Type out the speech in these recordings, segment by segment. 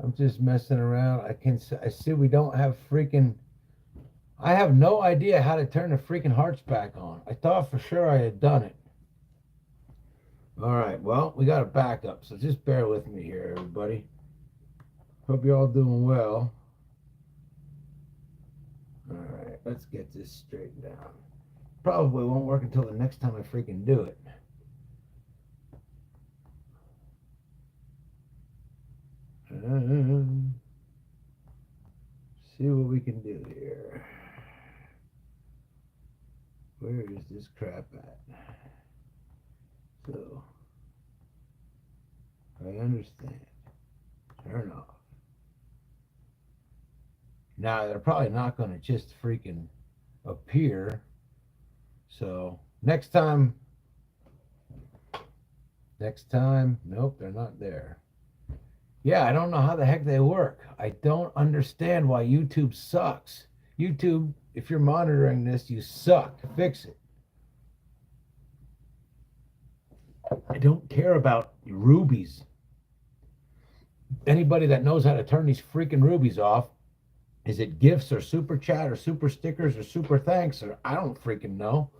I'm just messing around. I see we don't have freaking. I have no idea how to turn the freaking hearts back on. I thought for sure I had done it. All right, well, we got a backup, so just bear with me here, everybody. Hope you're all doing well. All right, let's get this straightened out. Probably won't work until the next time I freaking do it. See what we can do here. Where is this crap at? So, I understand. Turn off. Now, they're probably not going to just freaking appear. So, next time, nope, they're not there. Yeah, I don't know how the heck they work. I don't understand why YouTube sucks. YouTube, if you're monitoring this, you suck. Fix it. I don't care about rubies. Anybody that knows how to turn these freaking rubies off, is it gifts or super chat or super stickers or super thanks, or I don't freaking know.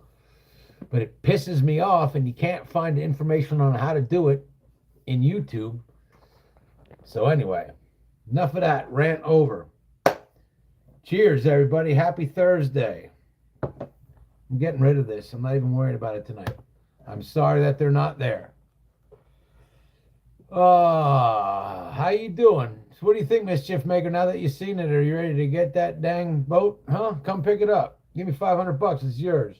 But it pisses me off, and you can't find the information on how to do it in YouTube. So anyway, enough of that rant over. Cheers, everybody. Happy Thursday. I'm getting rid of this. I'm not even worried about it tonight. I'm sorry that they're not there. How you doing? So what do you think, Mischief Maker, now that you've seen it? Are you ready to get that dang boat? Huh? Come pick it up. Give me $500. It's yours.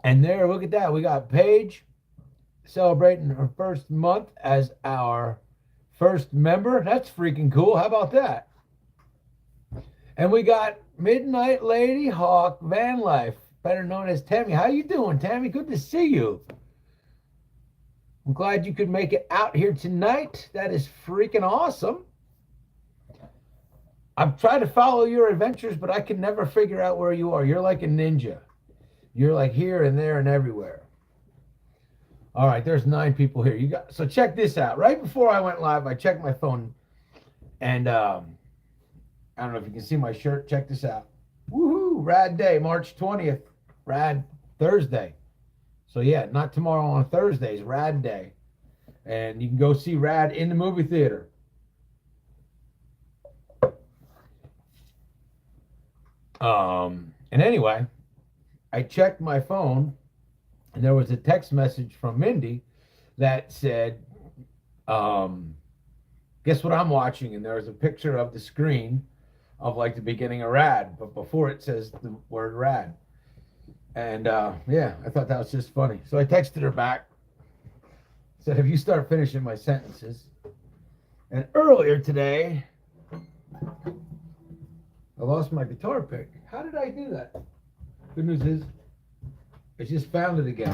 And there, look at that. We got Paige celebrating her first month as our first member. That's freaking cool. How about that? And we got Midnight Lady Hawk Van Life, better known as Tammy. How you doing, Tammy? Good to see you. I'm glad you could make it out here tonight. That is freaking awesome. I've tried to follow your adventures, but I can never figure out where you are. You're like a ninja. You're like here and there and everywhere. All right, there's 9 people here. So check this out. Right before I went live, I checked my phone, and I don't know if you can see my shirt. Check this out. Woohoo! Rad day, March 20th. Rad Thursday. So yeah, not tomorrow, on Thursdays. Rad day, and you can go see Rad in the movie theater. And anyway, I checked my phone, and there was a text message from Mindy that said, guess what I'm watching? And there was a picture of the screen of like the beginning of Rad, but before it says the word Rad. And yeah, I thought that was just funny. So I texted her back, said, if you start finishing my sentences. And earlier today, I lost my guitar pick. How did I do that? Good news is, I just found it again.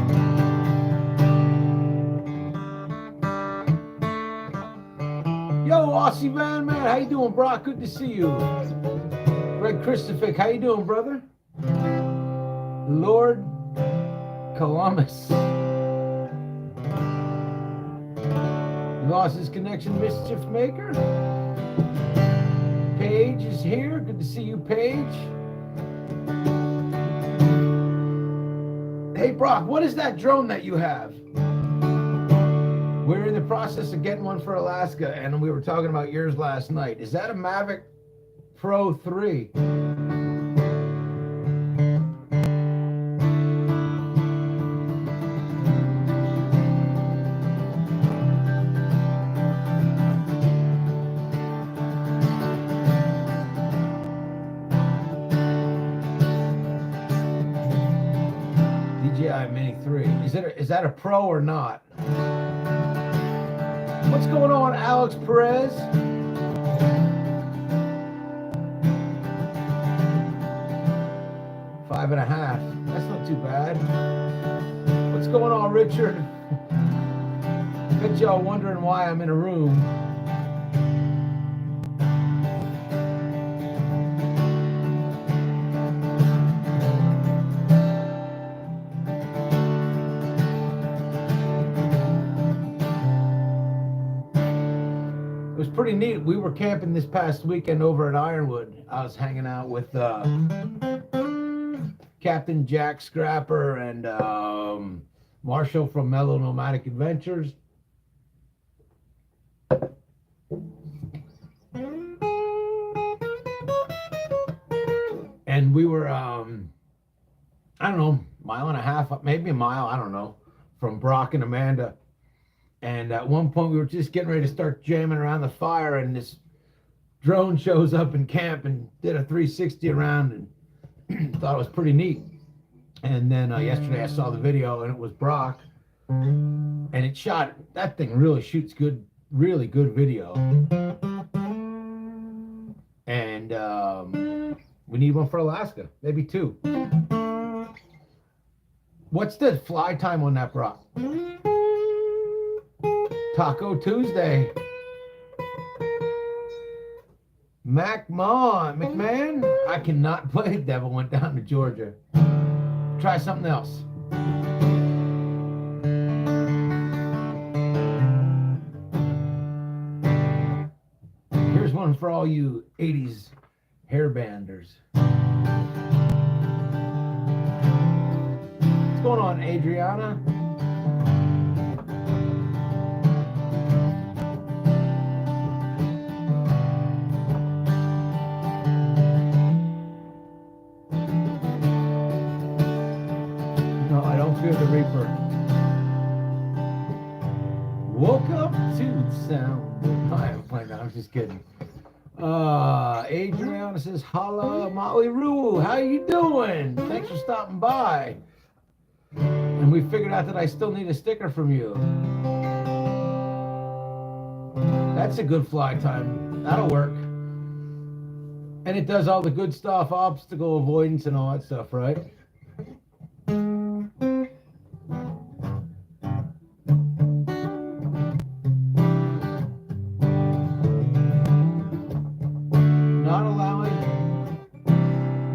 Yo, Aussie Van Man, how you doing, Brock? Good to see you. Greg Christopher, how you doing, brother? Lord Columbus. He lost his connection, Mischief Maker. Paige is here. Good to see you, Paige. Hey, Brock, what is that drone that you have? We're in the process of getting one for Alaska, and we were talking about yours last night. Is that a Mavic Pro 3? DJI Mini 3. Is that a Pro or not? What's going on, Alex Perez? $5.5. That's not too bad. What's going on, Richard? Bet y'all wondering why I'm in a room. pretty neat. We were camping this past weekend over at Ironwood. I was hanging out with Captain Jack Scrapper and Marshall from Mellow Nomadic Adventures. And we were, I don't know, mile and a half, maybe a mile, I don't know, from Brock and Amanda. And at one point we were just getting ready to start jamming around the fire, and this drone shows up in camp and did a 360 around, and thought it was pretty neat. And then yesterday I saw the video, and it was Brock, and it shot, that thing really shoots good, really good video. And we need one for Alaska, maybe two. What's the fly time on that, Brock? Taco Tuesday. McMahon, I cannot play Devil Went Down to Georgia. Try something else. Here's one for all you 80s hairbanders. What's going on, Adriana? No, I don't fear the Reaper. Woke up to the sound. I am playing that. I'm just kidding. Adriana says, holla, Molly Rule, how you doing? Thanks for stopping by. And we figured out that I still need a sticker from you. That's a good fly time. That'll work. And it does all the good stuff, obstacle avoidance and all that stuff, right? Not allowing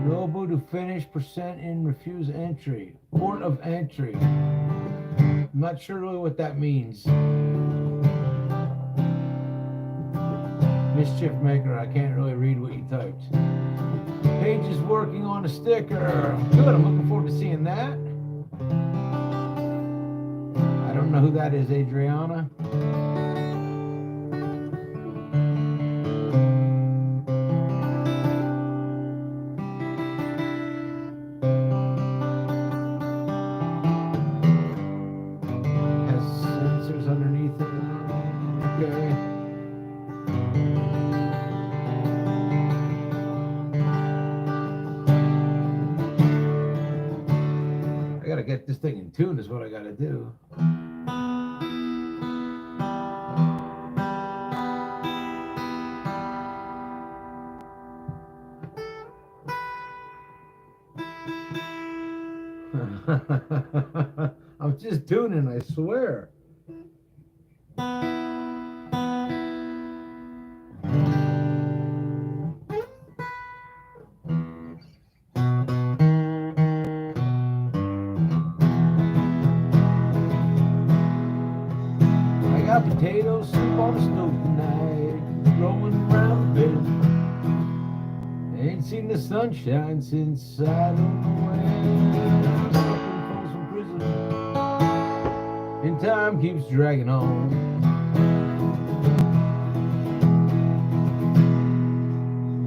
Nobu to finish percent in refuse entry. Port of entry. I'm not sure really what that means. Mischief Maker, I can't really read what you typed. Paige is working on a sticker. Good, I'm looking forward to seeing that. I don't know who that is, Adriana. Get this thing in tune is what I gotta do. I'm just tuning, I swear. Potato soup on the stove tonight, rolling around the bed. Ain't seen the sunshine since I don't know when. From some prison, and time keeps dragging on.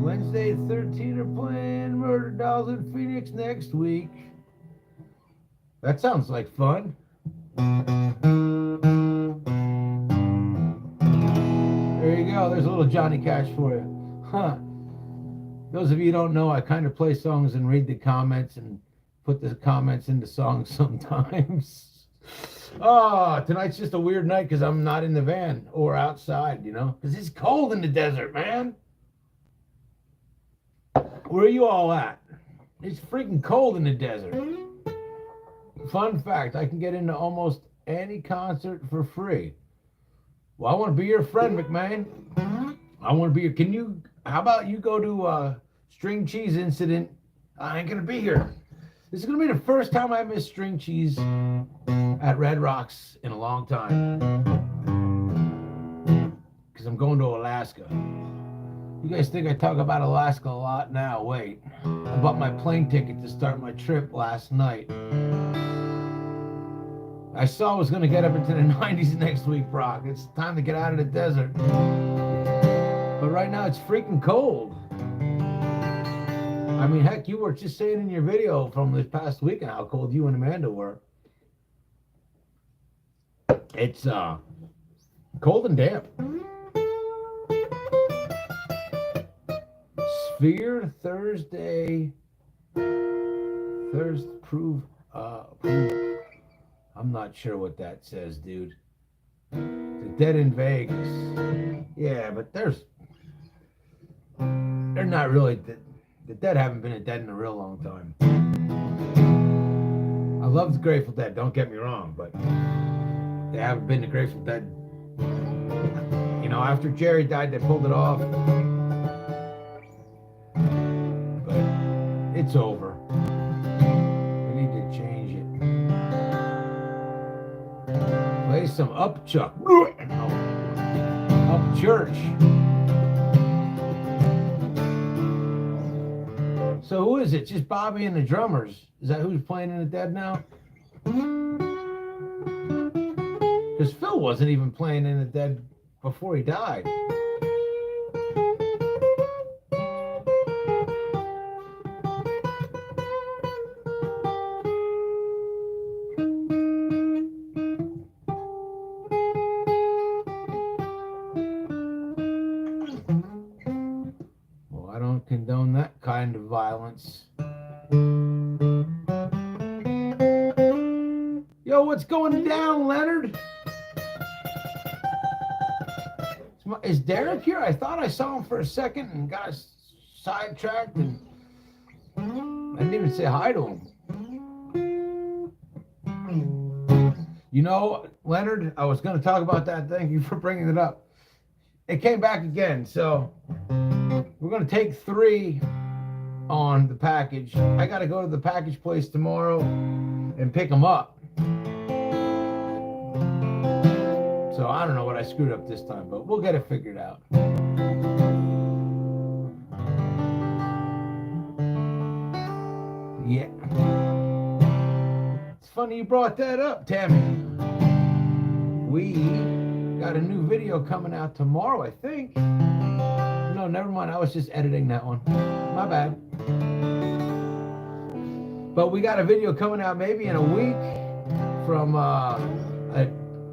Wednesday 13 are playing Murder Dolls in Phoenix next week. That sounds like fun. There you go. There's a little Johnny Cash for you. Huh. Those of you who don't know, I kind of play songs and read the comments and put the comments into songs sometimes. Oh, tonight's just a weird night because I'm not in the van or outside, you know, because it's cold in the desert, man. Where are you all at? It's freaking cold in the desert. Fun fact, I can get into almost any concert for free. Well, I want to be your friend, McMahon. I want to be your, how about you go to String Cheese Incident? I ain't going to be here. This is going to be the first time I miss String Cheese at Red Rocks in a long time. because I'm going to Alaska. You guys think I talk about Alaska a lot now? Wait. I bought my plane ticket to start my trip last night. I saw I was going to get up into the 90s next week, Brock. It's time to get out of the desert. But right now it's freaking cold. I mean, heck, you were just saying in your video from this past weekend how cold you and Amanda were. It's cold and damp. Sphere Thursday prove. I'm not sure what that says, dude. The dead in Vegas. Yeah, but they're not really. The Dead haven't been dead in a real long time. I love the Grateful Dead, don't get me wrong, but they haven't been the Grateful Dead. You know, after Jerry died, they pulled it off. But it's over. We need to change it. Play some Up Chuck. Up Church. So who is it? Just Bobby and the drummers. Is that who's playing in the Dead now? Because Phil wasn't even playing in the Dead before he died. Well, I don't condone that kind of violence. Yo, what's going down, Leonard? Is Derek here? I thought I saw him for a second and got sidetracked and I didn't even say hi to him. You know, Leonard, I was going to talk about that. Thank you for bringing it up. It came back again, so we're going to take 3 on the package. I got to go to the package place tomorrow and pick them up. So I don't know what I screwed up this time, but we'll get it figured out. Yeah. It's funny you brought that up, Tammy. We got a new video coming out tomorrow, I think. No, never mind. I was just editing that one. My bad. But we got a video coming out maybe in a week from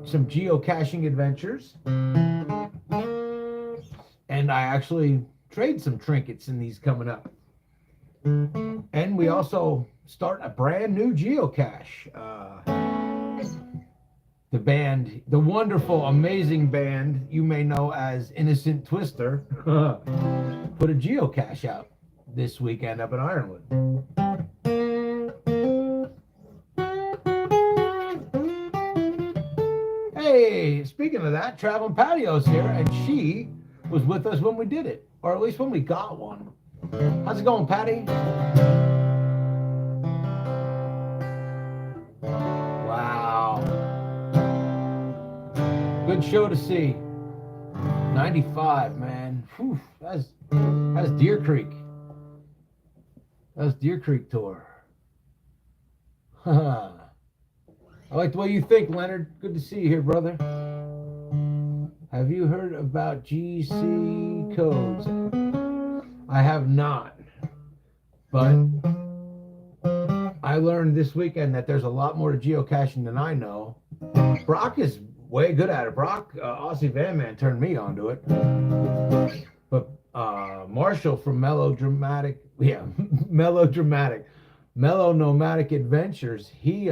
some geocaching adventures. And I actually trade some trinkets in these coming up. And we also start a brand new geocache. The band, the wonderful, amazing band you may know as Innocent Twister, put a geocache out this weekend up in Ironwood. Hey, speaking of that, Traveling Patio's here, and she was with us when we did it, or at least when we got one. How's it going, Patty? Wow. Good show to see. 95, man. Whew, that's Deer Creek. That's Deer Creek tour. I like the way you think, Leonard. Good to see you here, brother. Have you heard about GC codes? I have not. But I learned this weekend that there's a lot more to geocaching than I know. Brock is way good at it. Brock, Aussie Van Man, turned me onto it. But Marshall from Mellow Nomadic Adventures, he's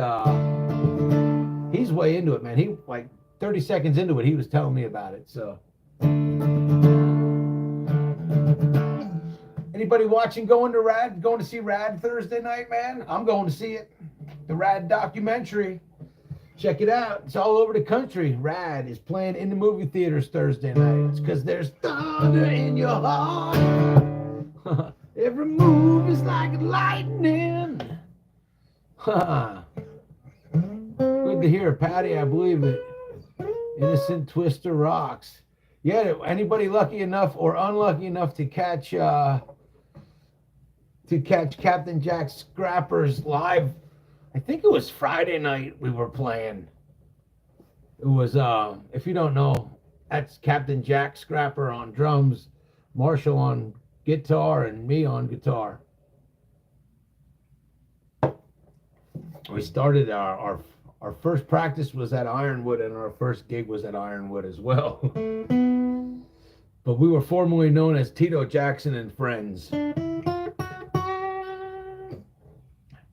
way into it, man. He, like 30 seconds into it, he was telling me about it. So anybody watching going to see Rad Thursday night, man? I'm going to see it. The Rad documentary. Check it out. It's all over the country. Rad is playing in the movie theaters Thursday night. It's because there's thunder in your heart. Every move is like lightning. Good to hear, Patty. I believe it. Innocent Twister rocks. Yeah, anybody lucky enough or unlucky enough to catch Captain Jack Scrapper's live, I think it was Friday night we were playing. It was if you don't know, that's Captain Jack Scrapper on drums, Marshall on guitar, and me on guitar. We started our first practice was at Ironwood, and our first gig was at Ironwood as well. But we were formerly known as Tito Jackson and Friends.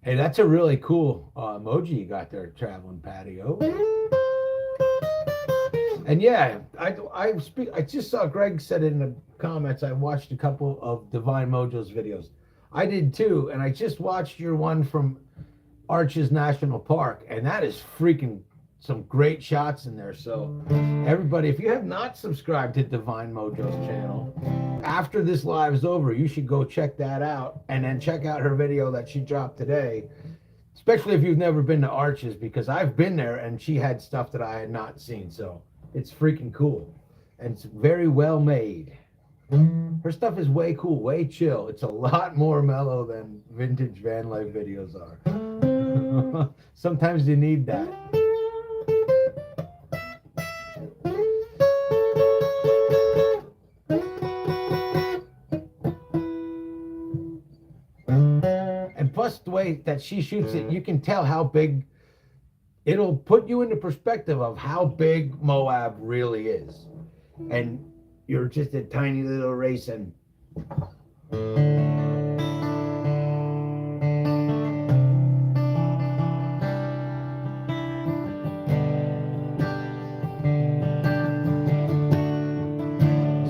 Hey, that's a really cool emoji you got there, traveling patio. And yeah, I just saw Greg said in the comments. I watched a couple of Divine Mojo's videos. I did too, and I just watched your one from Arches National Park, and that is freaking some great shots in there. So everybody, if you have not subscribed to Divine Mojo's channel, after this live is over, you should go check that out, and then check out her video that she dropped today, especially if you've never been to Arches, because I've been there and she had stuff that I had not seen. So it's freaking cool, and it's very well made. Her stuff is way cool, way chill. It's a lot more mellow than vintage van life videos are. Sometimes you need that. And plus the way that she shoots it, you can tell how big. It'll put you into perspective of how big Moab really is. And you're just a tiny little racing. See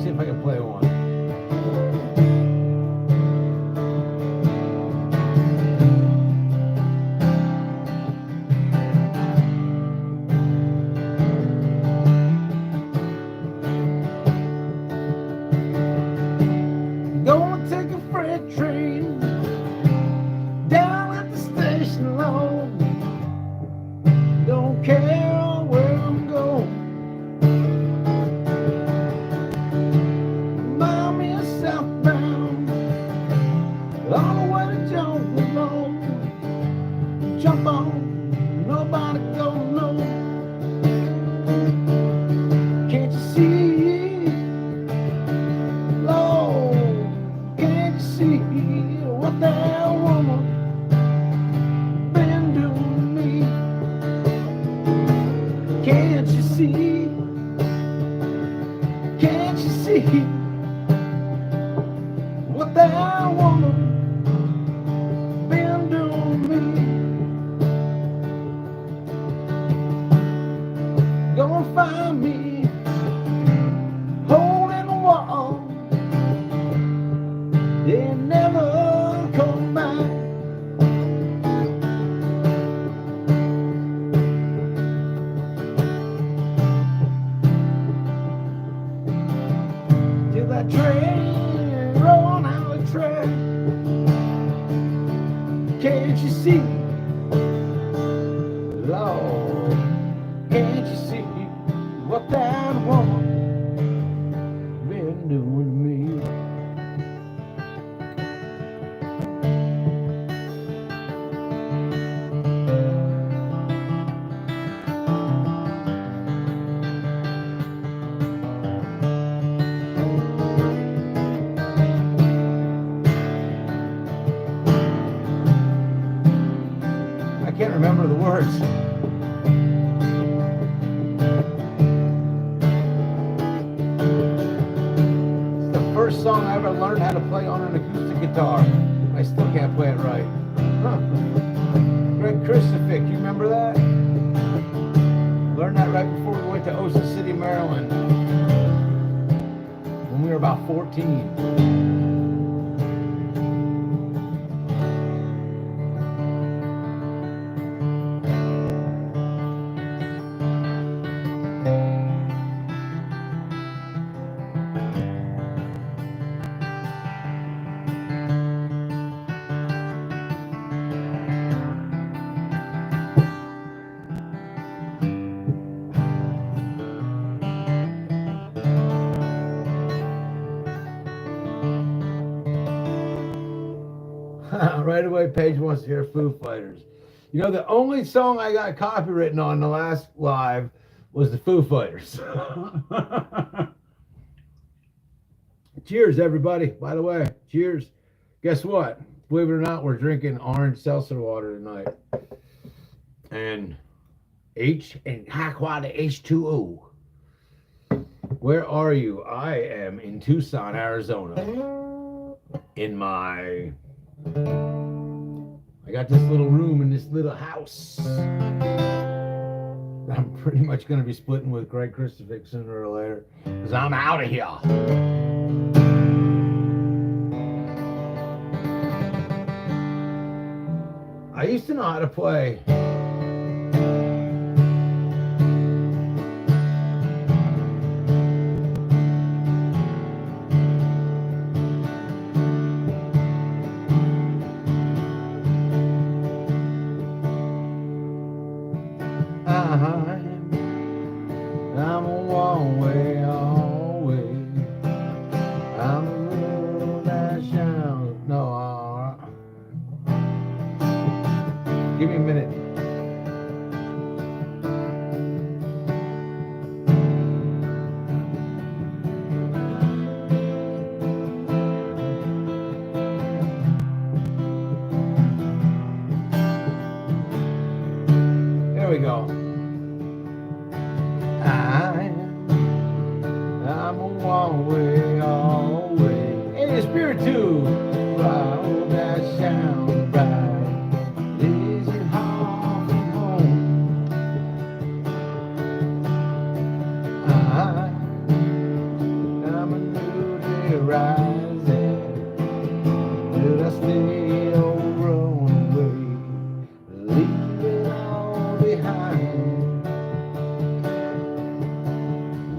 if I can play one. Gonna take a freight train down at the station alone. Don't care where I'm going. Mommy is southbound on the way to Jones Road. Jump on, nobody gonna know. Can't you see? See what that woman been doing to me? Can't you see? Can't you see what that woman been doing to me? Gonna find me holding the wall. They never come back. Till that train roll out the track. Can't you see? Lord, can't you see what that woman been doing to me? I can't remember the words. It's the first song I ever learned how to play on an acoustic guitar. I still can't play it right. Greg Crucifix, you remember that? Learned that right before we went to Ocean City, Maryland, when we were about 14. right away, Paige wants to hear Foo Fighters. You know, the only song I got copywritten on the last live was the Foo Fighters. Cheers, everybody. By the way, cheers. Guess what? Believe it or not, we're drinking orange seltzer water tonight. And hot water H2O. Where are you? I am in Tucson, Arizona. I got this little room in this little house. I'm pretty much going to be splitting with Greg Christopher sooner or later, because I'm out of here. I used to know how to play. I'm a long way away. I'm a little that shall. No, give me a minute. There we go. I'm a long way away. Hey, Spirit 2. Wow, that sound right. Is it hard from home? I'm a new day rising. Will I stay or run away? Leave it all behind.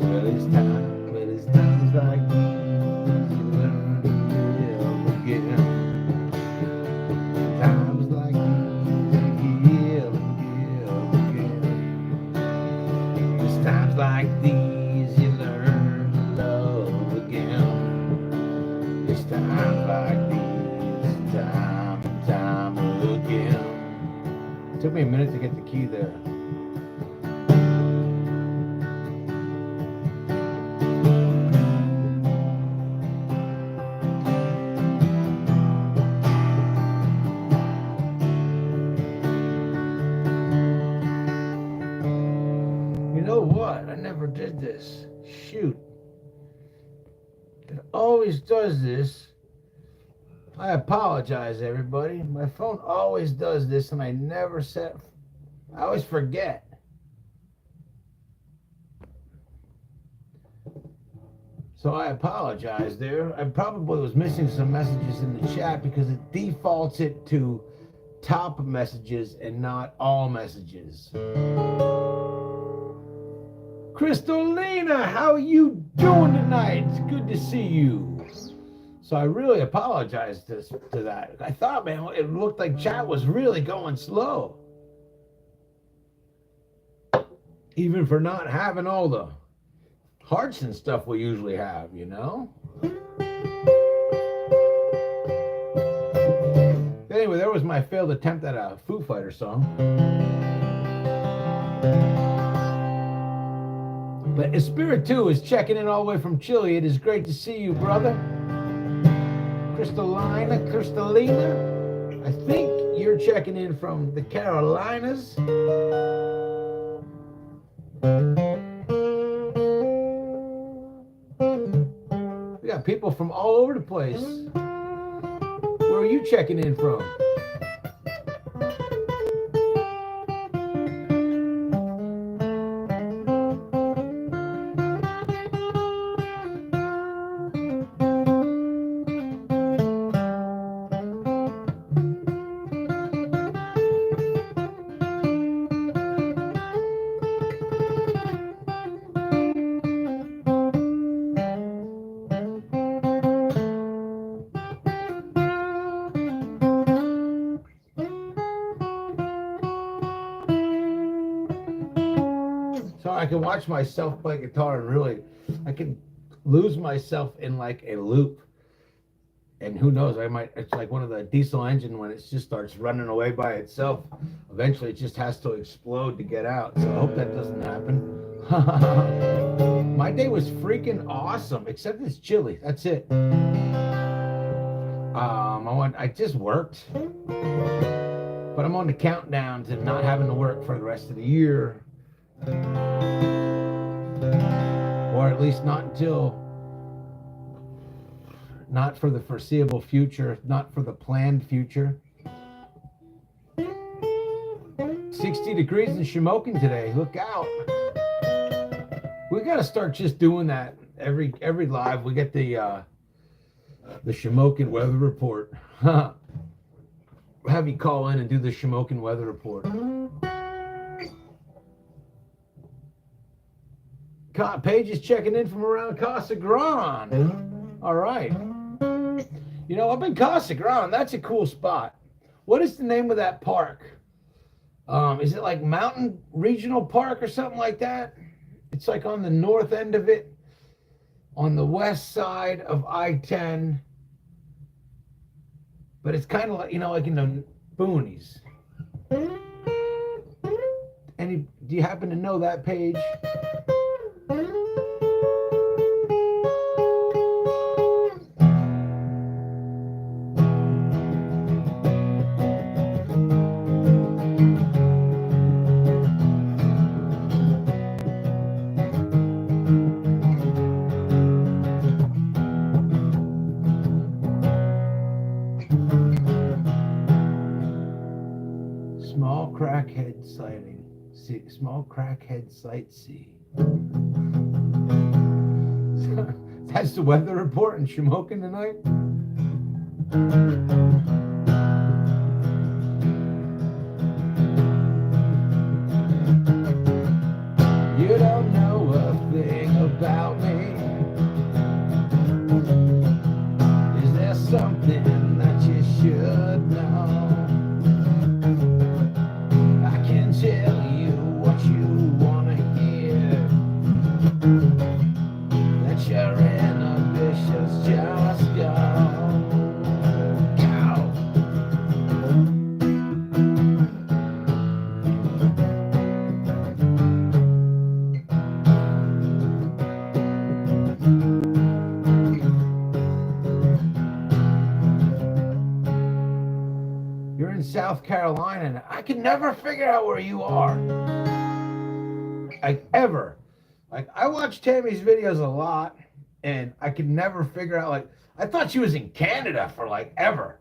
Well, it's times like these you learn to live again. Times like these you give and give again. It's times like these you learn to love again. It's times like these, time and time again. It took me a minute to get the key there. You know what? I never did this. Shoot. It always does this. I apologize, everybody. My phone always does this, and I never set. I always forget. So I apologize there. I probably was missing some messages in the chat because it defaults it to top messages and not all messages. Crystalina, how you doing tonight? It's good to see you. So I really apologize to that. I thought, man, it looked like chat was really going slow. Even for not having all the hearts and stuff we usually have, you know? Anyway, there was my failed attempt at a Foo Fighter song. But Spirit 2 is checking in all the way from Chile. It is great to see you, brother. Crystalina. I think you're checking in from the Carolinas. We got people from all over the place. Where are you checking in from? So I can watch myself play guitar and really, I can lose myself in like a loop And who knows, it's like one of the diesel engine when it just starts running away by itself. Eventually it just has to explode to get out. So I hope that doesn't happen. My day was freaking awesome, except it's chilly. That's it. I just worked, but I'm on the countdown to not having to work for the rest of the year, or at least not for the foreseeable future, not for the planned future. 60 degrees in Shamokin today. Look out. We got to start just doing that every live. We get the Shamokin weather report. Have you call in and do the Shamokin weather report. Paige is checking in from around Casa Grande. All right. You know, up in Casa Grande, that's a cool spot. What is the name of that park? Is it like Mountain Regional Park or something like that? It's like on the north end of it, on the west side of I-10. But it's kind of like, you know, like in the boonies. Do you happen to know that, Paige? Small crackhead sighting. Small crackhead sightsee. That's the weather report in Shamokin tonight. You don't know a thing about me. Is there something that you should know? Tell you what you want to hear. Let your inhibitions just go. You're in South Carolina, and I can never figure out where you are. Like, ever. Like, I watch Tammy's videos a lot, and I could never figure out, like, I thought she was in Canada for, like, ever.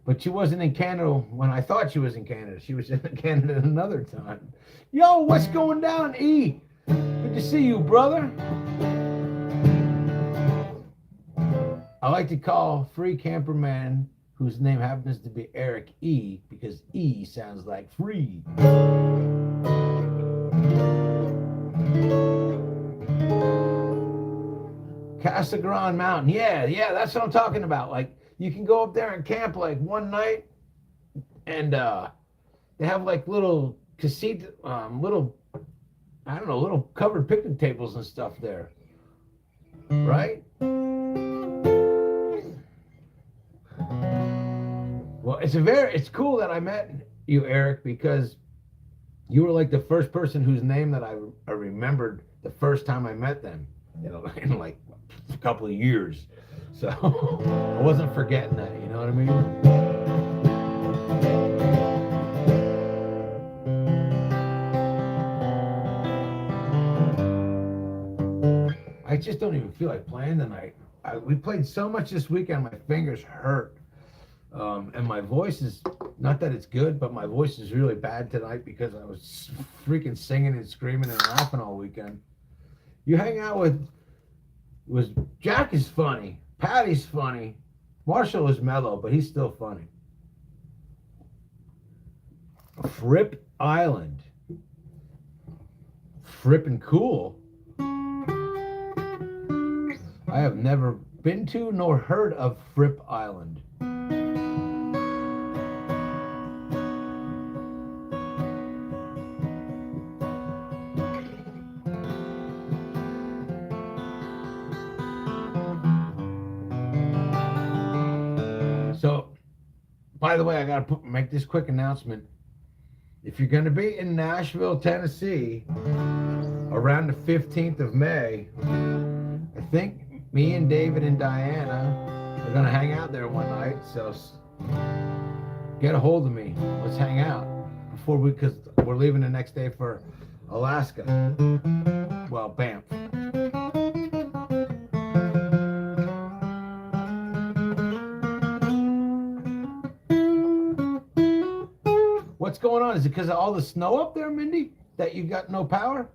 But she wasn't in Canada when I thought she was in Canada. She was in Canada another time. Yo, what's going down, E? Good to see you, brother. I like to call Free Camperman, whose name happens to be Eric E, because E sounds like free. Casa Grande Mountain. Yeah, that's what I'm talking about. Like, you can go up there and camp like one night, and they have like little little covered picnic tables and stuff there. Right? Well, it's cool that I met you, Eric, because you were like the first person whose name that I remembered the first time I met them, in like a couple of years. So I wasn't forgetting that, you know what I mean? I just don't even feel like playing tonight. We played so much this weekend, my fingers hurt. And my voice is, not that it's good, but my voice is really bad tonight because I was freaking singing and screaming and laughing all weekend. You hang out with Jack is funny, Patty's funny, Marshall is mellow, but he's still funny. Fripp Island. Frippin' cool. I have never been to nor heard of Fripp Island. By the way, I gotta make this quick announcement. If you're gonna be in Nashville, Tennessee, around the 15th of May, I think me and David and Diana are gonna hang out there one night. So get a hold of me. Let's hang out because we're leaving the next day for Alaska. Well, Banff. What's going on? Is it because of all the snow up there, Mindy, that you got no power?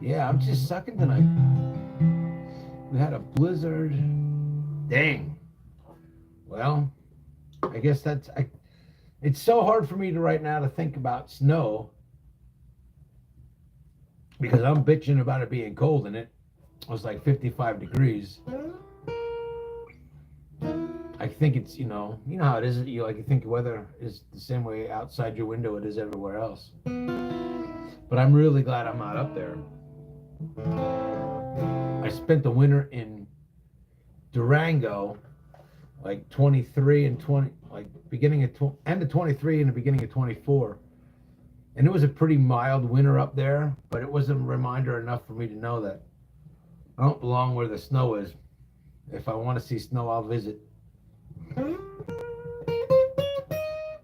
Yeah, I'm just sucking tonight. We had a blizzard. Dang. Well, I guess it's so hard for me right now to think about snow because I'm bitching about it being cold and it was like 55 degrees. I think it's, you know how it is. You think the weather is the same way outside your window it is everywhere else. But I'm really glad I'm not up there. I spent the winter in Durango, like 23 and 20, like beginning of end of 23 and the beginning of 24, and it was a pretty mild winter up there. But it was a reminder enough for me to know that I don't belong where the snow is. If I want to see snow, I'll visit.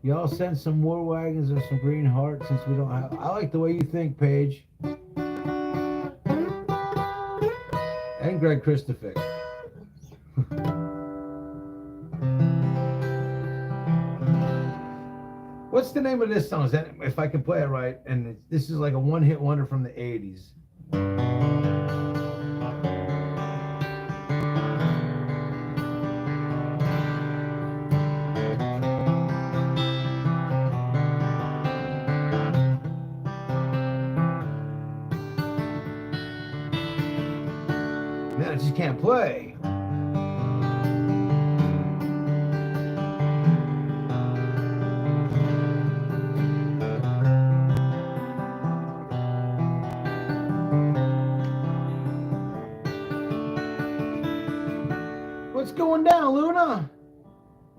Y'all send some war wagons or some green hearts since we don't have. I like the way you think, Paige. And Greg Christopher. What's the name of this song? Is that, if I can play it right? And this is like a one-hit wonder from the 80s. Man, I just can't play. What's going down, Luna?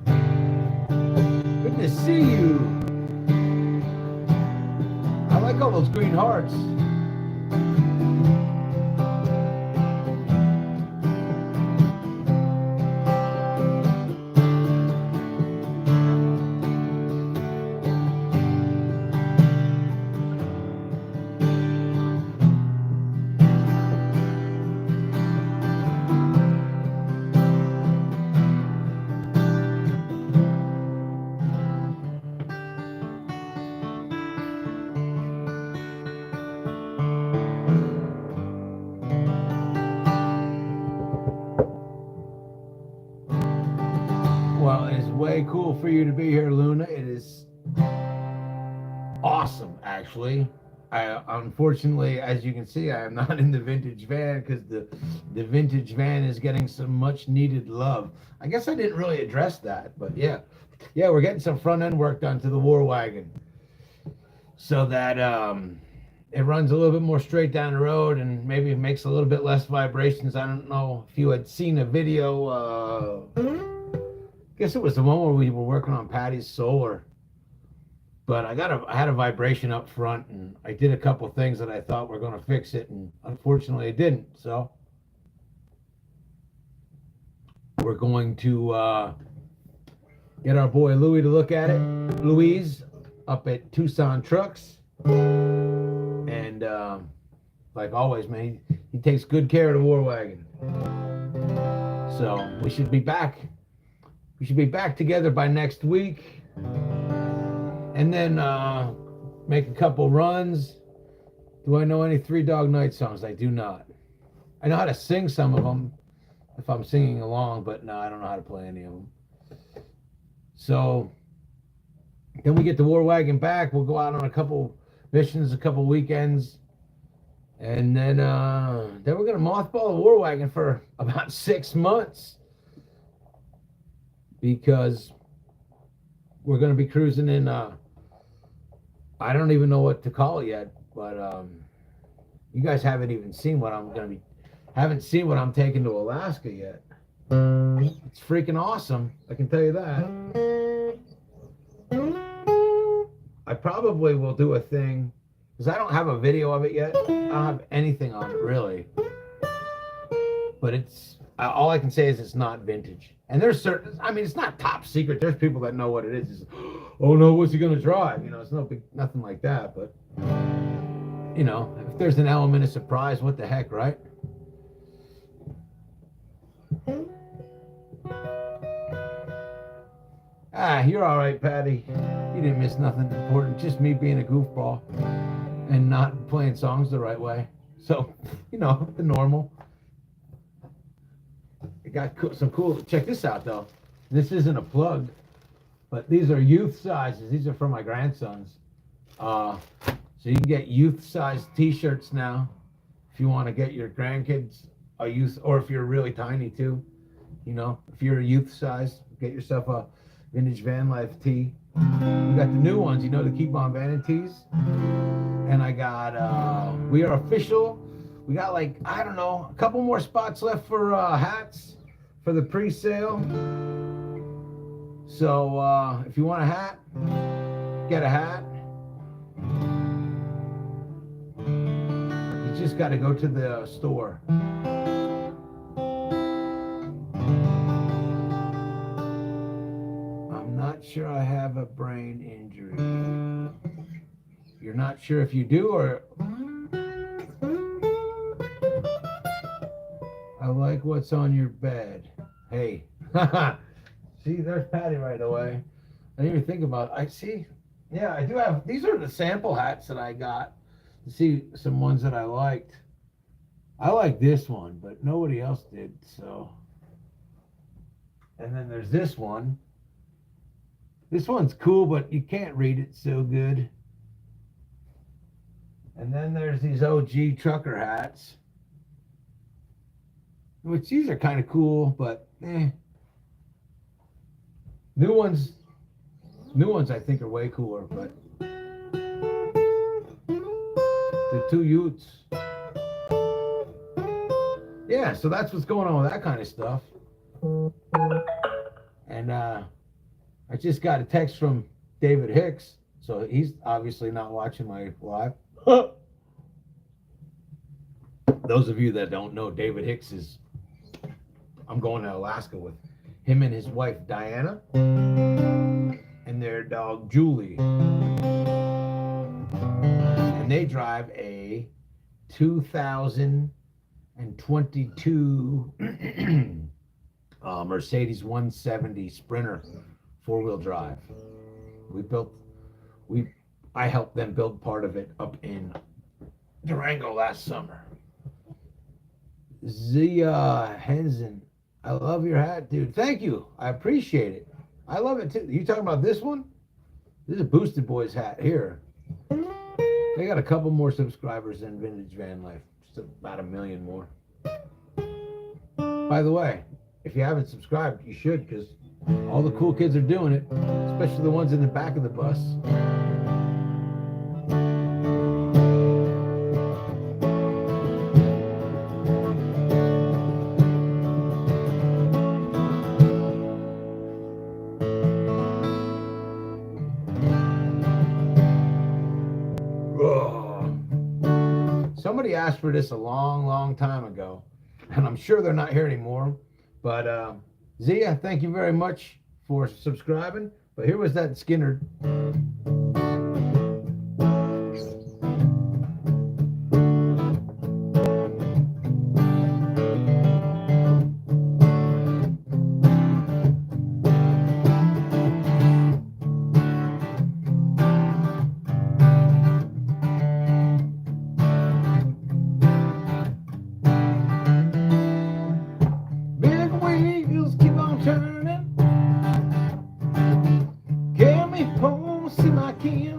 Good to see you. I like all those green hearts. Well, it's way cool for you to be here, Luna. It is awesome, actually. Unfortunately, as you can see, I am not in the vintage van because the vintage van is getting some much needed love. I guess I didn't really address that, but yeah, we're getting some front end work done to the war wagon so that it runs a little bit more straight down the road and maybe it makes a little bit less vibrations. I don't know if you had seen a video. I guess it was the one where we were working on Patty's solar. But I had a vibration up front, and I did a couple things that I thought were going to fix it, and unfortunately it didn't. So we're going to get our boy Louie to look at it. Louise up at Tucson Trucks. And like always, man, he takes good care of the war wagon. So we should be back. We should be back together by next week. And then make a couple runs. Do I know any Three Dog Night songs? I do not. I know how to sing some of them if I'm singing along, but no, I don't know how to play any of them. So then we get the war wagon back. We'll go out on a couple missions, a couple weekends, And then we're gonna mothball the war wagon for about 6 months because we're gonna be cruising in. I don't even know what to call it yet, but you guys haven't even seen what haven't seen what I'm taking to Alaska yet. It's freaking awesome. I can tell you that. I probably will do a thing because I don't have a video of it yet. I don't have anything on it really. But it's all I can say is it's not vintage. And there's certain, I mean, it's not top secret. There's people that know what it is. It's, oh no, what's he gonna drive? You know, it's nothing like that. But you know, if there's an element of surprise, what the heck, right? You're all right, Patty. You didn't miss nothing important. Just me being a goofball and not playing songs the right way. So, you know, the normal. It got some cool. Check this out, though. This isn't a plug, but these are youth sizes. These are for my grandsons. So you can get youth size T-shirts now if you want to get your grandkids a youth, or if you're really tiny too. You know, if you're a youth size, get yourself a vintage van life tee. You got the new ones, you know, the Keep On Vanning tees. And I got we are official. We got like, I don't know, a couple more spots left for hats for the pre-sale. So if you want a hat, get a hat. You just got to go to the store. I'm not sure I have a brain injury. You're not sure if you do, or I like what's on your bed. Hey, see, there's Patty right away. I didn't even think about it. I see. Yeah, I do have. These are the sample hats that I got. To see some ones that I liked. I like this one, but nobody else did. So, and then there's this one. This one's cool, but you can't read it so good. And then there's these OG trucker hats, which these are kind of cool, but New ones I think are way cooler, but the two Utes. Yeah, so that's what's going on with that kind of stuff. And I just got a text from David Hicks, so he's obviously not watching my live. Those of you that don't know, David Hicks is, I'm going to Alaska with him and his wife Diana and their dog Julie. And they drive a 2022 Mercedes 170 Sprinter 4-wheel drive. I helped them build part of it up in Durango last summer. Zia Henson, I love your hat, dude. Thank you. I appreciate it. I love it too. You talking about this one? This is a Boosted Boys hat here. They got a couple more subscribers than Vintage Van Life. Just about 1 million more. By the way, if you haven't subscribed, you should, because all the cool kids are doing it, especially the ones in the back of the bus. Somebody asked for this a long time ago, and I'm sure they're not here anymore. But Zia, thank you very much for subscribing. But here was that Skinner. Turning, carry me home, see my kids.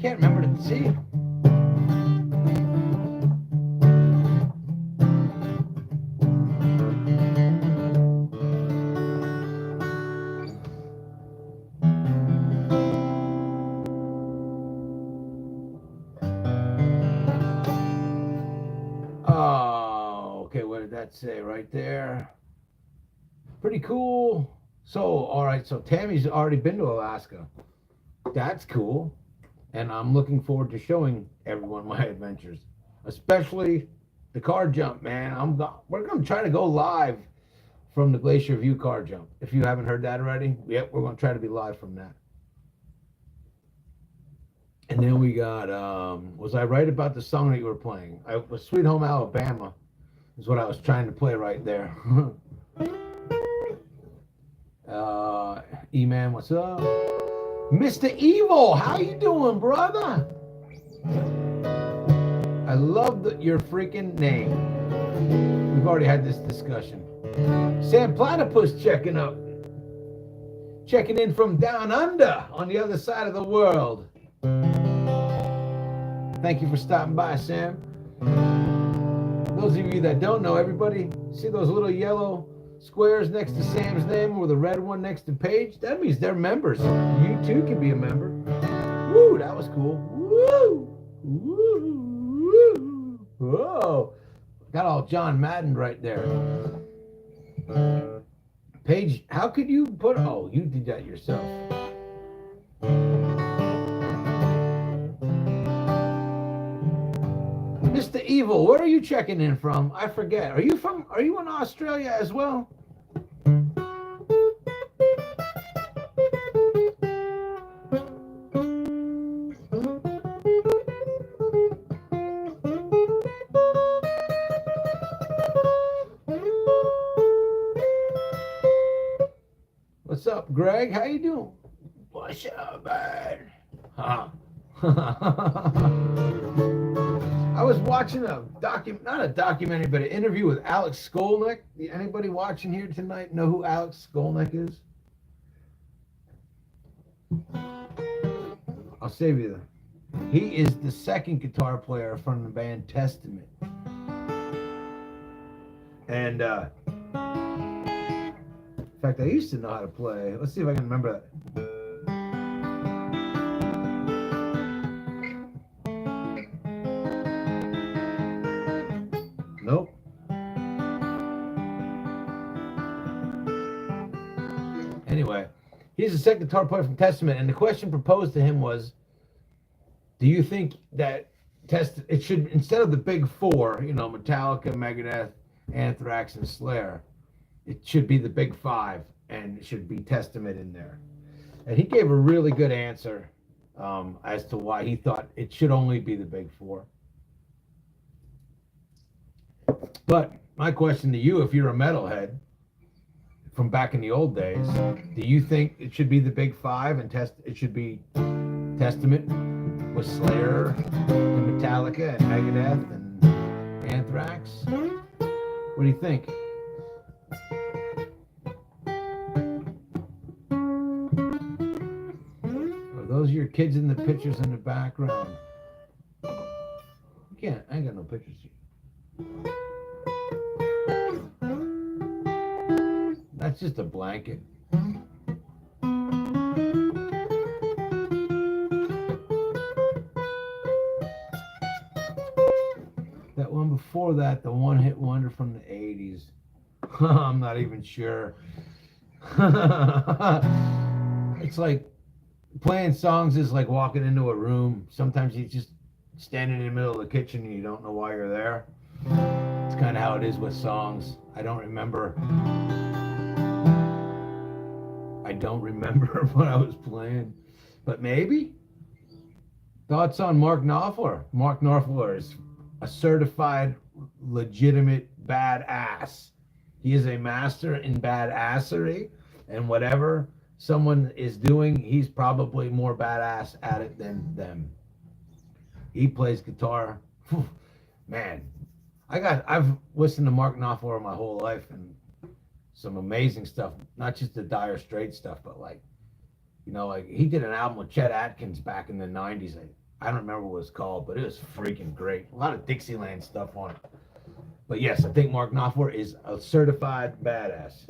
can't remember to see. Oh, okay. What did that say right there? Pretty cool. So, all right. So Tammy's already been to Alaska. That's cool. And I'm looking forward to showing everyone my adventures, especially the car jump, man. We're going to try to go live from the Glacier View car jump. If you haven't heard that already, yep, we're going to try to be live from that. And then we got, was I right about the song that you were playing? Was Sweet Home Alabama is what I was trying to play right there. E-Man, what's up? Mr. Evil, how you doing, brother? I love your freaking name. We've already had this discussion. Sam Platypus checking in from down under on the other side of the world. Thank you for stopping by, Sam. Those of you that don't know, everybody, see those little yellow squares next to Sam's name or the red one next to Paige? That means they're members. You too can be a member. Woo, that was cool. Woo! Woo! Whoa! Got all John Madden right there. Paige, how could you put... Oh, you did that yourself. Mr. Evil, where are you checking in from? I forget. Are you in Australia as well? What's up, Greg? How you doing? What's up, man? Huh? I was watching not a documentary, but an interview with Alex Skolnick. Anybody watching here tonight know who Alex Skolnick is? I'll save you that. He is the second guitar player from the band Testament. And in fact, I used to know how to play. Let's see if I can remember that. Nope. Anyway, he's the second guitar player from Testament, and the question proposed to him was, do you think that it should, instead of the big four, Metallica, Megadeth, Anthrax, and Slayer, it should be the big five, and it should be Testament in there? And he gave a really good answer as to why he thought it should only be the big four. But my question to you, if you're a metalhead from back in the old days, do you think it should be the big five and it should be Testament with Slayer and Metallica and Megadeth and Anthrax? What do you think? Are those your kids in the pictures in the background? I ain't got no pictures. That's just a blanket. That one before that, the one-hit wonder from the 80s. I'm not even sure. It's like playing songs is like walking into a room. Sometimes you just standing in the middle of the kitchen and you don't know why you're there. It's kind of how it is with songs. I don't remember what I was playing, but maybe. Thoughts on Mark Knopfler? Mark Knopfler is a certified, legitimate badass. He is a master in badassery, and whatever someone is doing, he's probably more badass at it than them. He plays guitar. Whew, man, I've listened to Mark Knopfler my whole life, and some amazing stuff, not just the Dire Straits stuff, but like he did an album with Chet Atkins back in the 90s. I don't remember what it's called, but it was freaking great. A lot of Dixieland stuff on it. But yes, I think Mark Knopfler is a certified badass.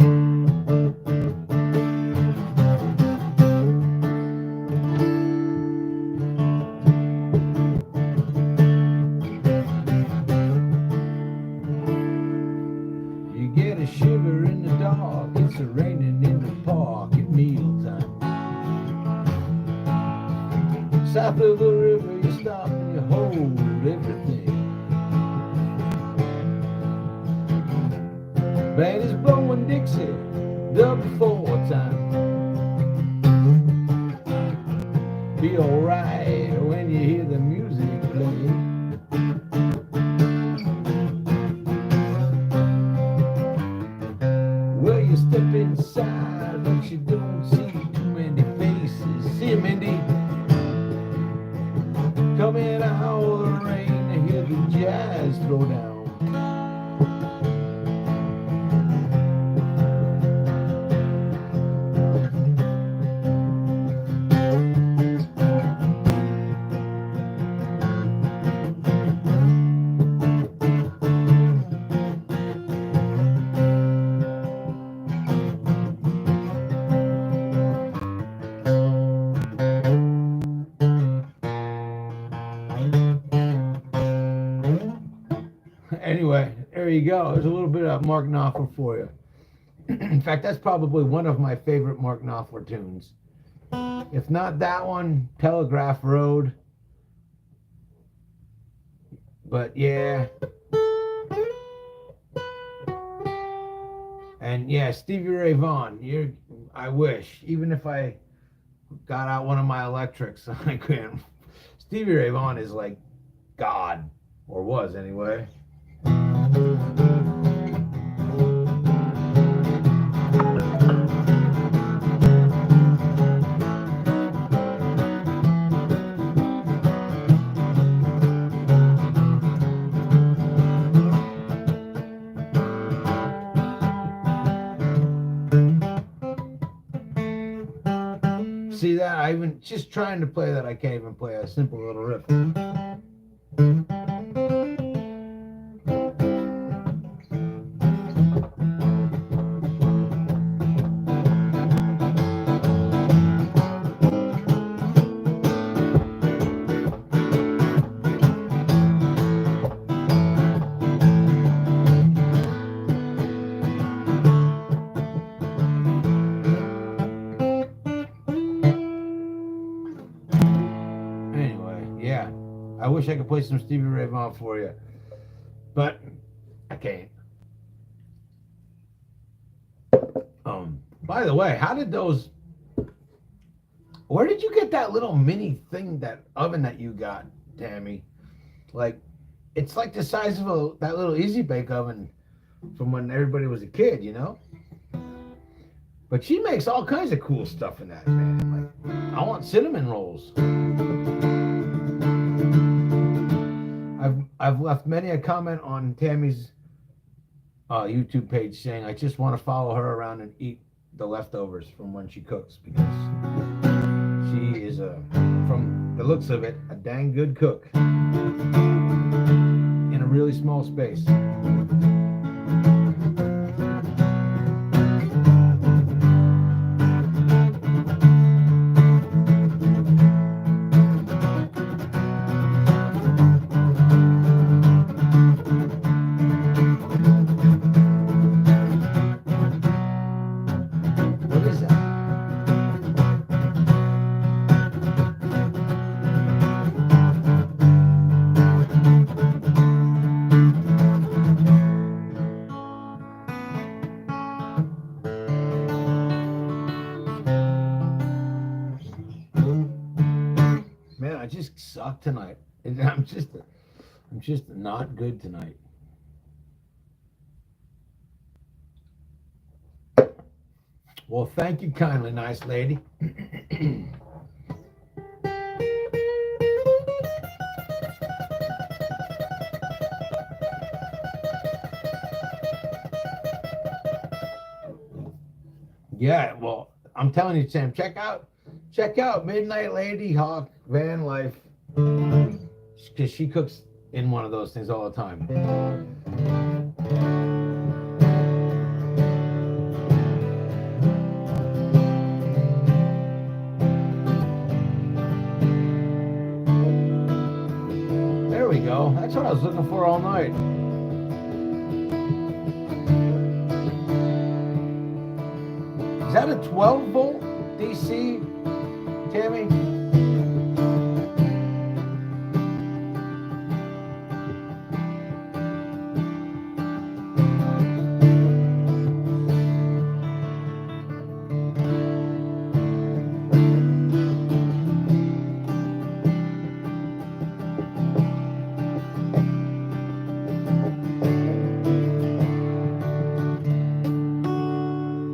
You get a shiver in the dark, it's a raining in the park at mealtime. South of the river, you stop and you hold everything. Band is blowing Dixie, double 4 time. Be alright when you hear the music play. Well, you step inside, but you don't see too many faces. See you, Mindy. Coming out of the rain to hear the jazz throw down. Anyway, there you go. There's a little bit of Mark Knopfler for you. In fact, that's probably one of my favorite Mark Knopfler tunes. If not that one, Telegraph Road. But yeah. And yeah, Stevie Ray Vaughan. I wish, even if I got out one of my electrics, I couldn't. Stevie Ray Vaughan is like God, or was anyway. See that? I even just trying to play that, I can't even play a simple little riff. I wish I could play some Stevie Ray Vaughan for you, but I can't. By the way, where did you get that little mini thing, that oven that you got, Tammy? Like, it's like the size of that little Easy Bake oven from when everybody was a kid, you know? But she makes all kinds of cool stuff in that, man. Like, I want cinnamon rolls. I've left many a comment on Tammy's YouTube page saying I just want to follow her around and eat the leftovers from when she cooks, because she is, from the looks of it, a dang good cook in a really small space. Man, I just suck tonight. I'm just not good tonight. Well, thank you kindly, nice lady. Yeah, well, I'm telling you, Sam, check out Midnight Lady Hawk Van Life. because she cooks in one of those things all the time. There we go. That's what I was looking for all night. Is that a 12 volt DC, Tammy?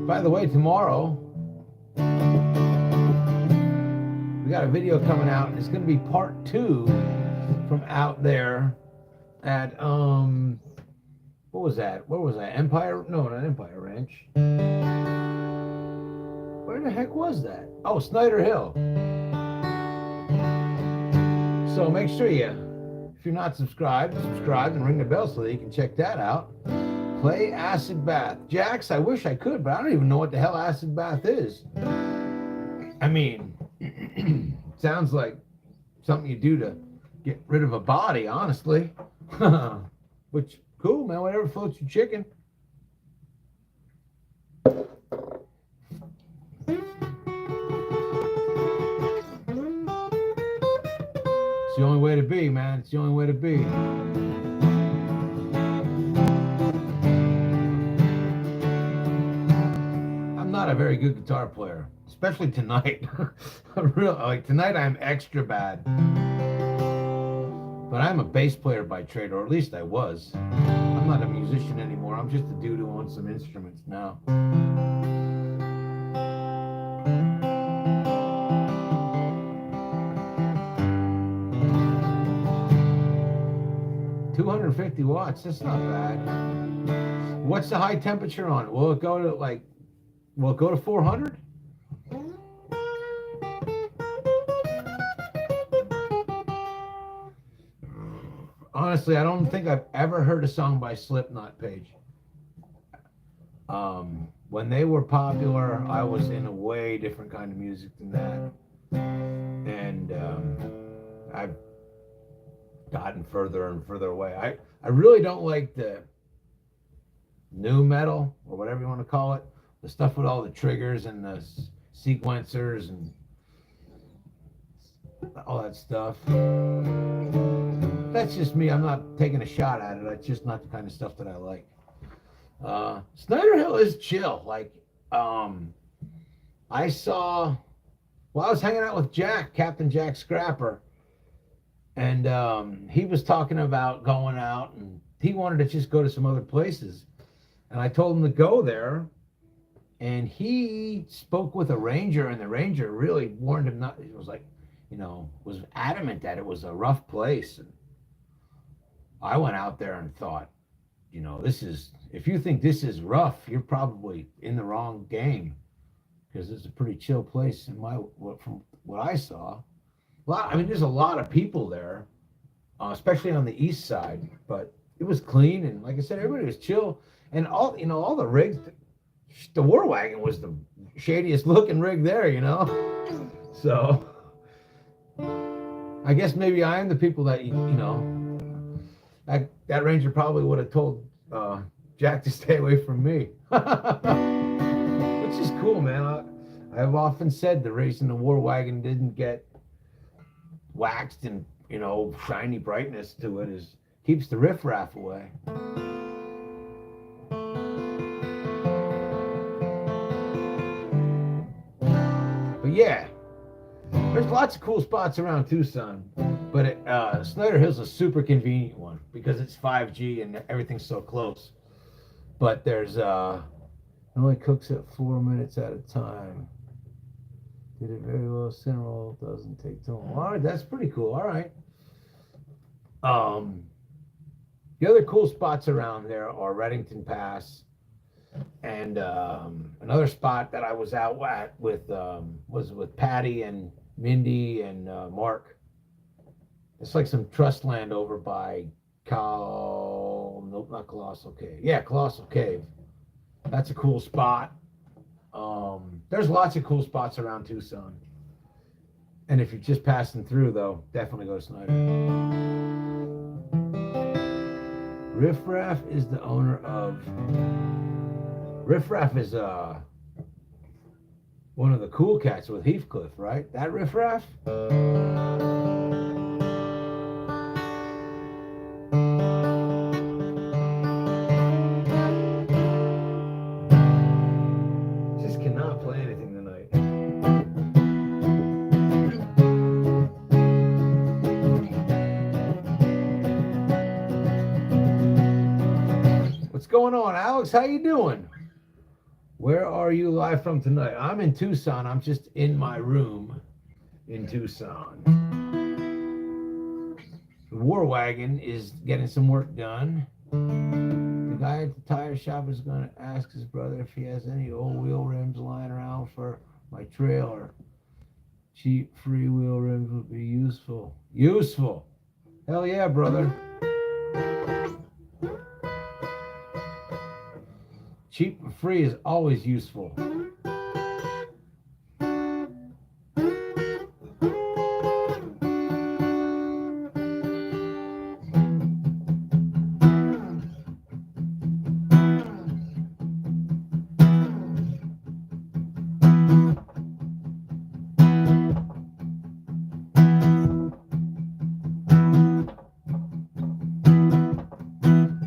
By the way, tomorrow we got a video coming out, and it's going to be part 2 from out there at what was that? What was that? Empire? No, not Empire Ranch. Where the heck was that? Oh, Snyder Hill. So make sure if you're not subscribed and ring the bell so that you can check that out. Play Acid Bath. Jax, I wish I could, but I don't even know what the hell Acid Bath is. I mean, sounds like something you do to get rid of a body, honestly. Which, cool, man, whatever floats your chicken. It's the only way to be, man. It's the only way to be. I'm not a very good guitar player, especially tonight. Like tonight I'm extra bad. But I'm a bass player by trade, or at least I was. I'm not a musician anymore. I'm just a dude who owns some instruments now. $250 watts, that's not bad. What's the high temperature on it? Will it go to 400? Honestly, I don't think I've ever heard a song by Slipknot, Paige. When they were popular, I was in a way different kind of music than that. And I've gotten further and further away. I really don't like the new metal, or whatever you want to call it. The stuff with all the triggers and the sequencers and all that stuff. That's just me. I'm not taking a shot at it. That's just not the kind of stuff that I like. Snyder Hill is chill. Like, I was hanging out with Jack, Captain Jack Scrapper, and he was talking about going out, and he wanted to just go to some other places. And I told him to go there, and he spoke with a ranger, and the ranger really warned him not. It was like, was adamant that it was a rough place. And I went out there and thought, if you think this is rough, you're probably in the wrong game, because it's a pretty chill place from what I saw. There's a lot of people there, especially on the east side, but it was clean, and like I said, everybody was chill, and all the rigs. The War Wagon was the shadiest looking rig there, So I guess maybe I am the people that that ranger probably would have told Jack to stay away from me, which is cool, man. I've often said the reason the War Wagon didn't get waxed and shiny brightness to it is keeps the riffraff away. But yeah, there's lots of cool spots around Tucson, but Snyder Hill's a super convenient one because it's 5G and everything's so close. But there's it only cooks at 4 minutes at a time. Did it very well. Center roll doesn't take too long. All right, that's pretty cool. All right. The other cool spots around there are Reddington Pass, and another spot that I was out at was with Patty and Mindy and Mark. It's like some trust land over by nope, not Colossal Cave. Yeah, Colossal Cave. That's a cool spot. There's lots of cool spots around Tucson. And if you're just passing through, though, definitely go to Snyder. Riff Raff is the owner of. Riff Raff is one of the cool cats with Heathcliff, right? That Riff Raff? Just cannot play anything tonight. What's going on, Alex? How you doing? Where are you live from tonight? I'm in Tucson. I'm just in my room in Tucson. The War Wagon is getting some work done. The guy at the tire shop is going to ask his brother if he has any old wheel rims lying around for my trailer. Cheap free wheel rims would be useful. Useful. Hell yeah, brother. Cheap and free is always useful.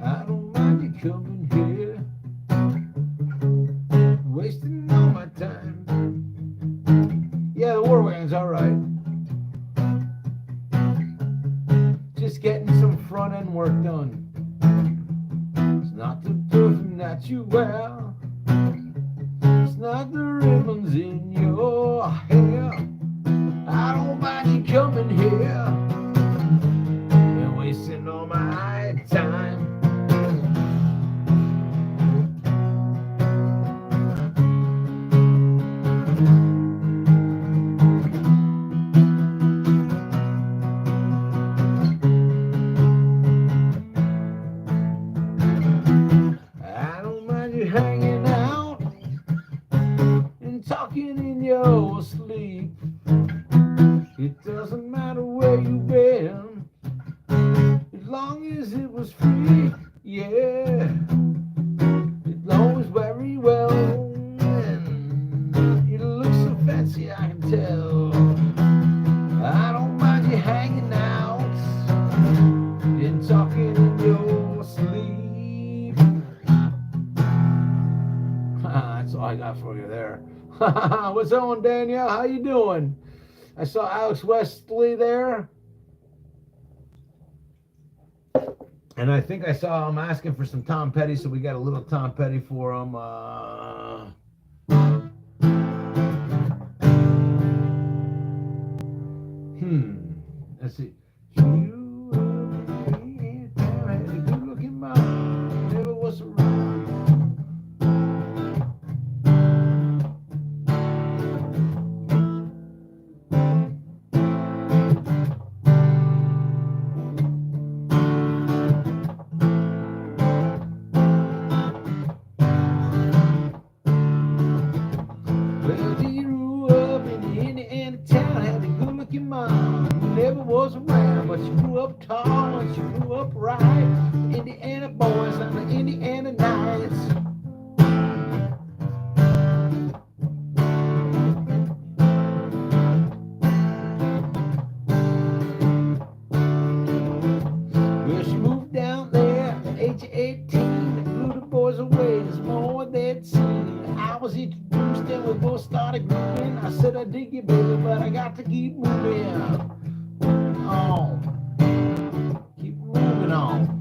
I don't mind you coming here, wasting all my time. Yeah, the War Wagon's all right. Just getting some front end work done. It's not the perfume that you wear. It's not the ribbons in your hair. I don't mind you coming here and wasting all my time. I don't mind you hanging out and talking in your sleep. It doesn't matter where you've been, as long as it was free. Yeah, it's always very well, and you look so fancy, I can tell. I don't mind you hanging out and talking in your sleep. That's all I got for you there. What's on, Danielle? How you doing? I saw Alex Wesley there. And I think I saw him asking for some Tom Petty, so we got a little Tom Petty for him. Let's see. You had a good looking mom, never was around. Well, he grew up in the Indiana town, had a good looking mom, never was around, but she grew up tall and she grew up right. Indiana boys and the Indiana nights. Well, she moved down there at the age of 18 and blew the boys away. There's more they'd seen. I was introduced and we both started grooving. I said I dig you, baby, but I got to keep moving on. Keep moving on.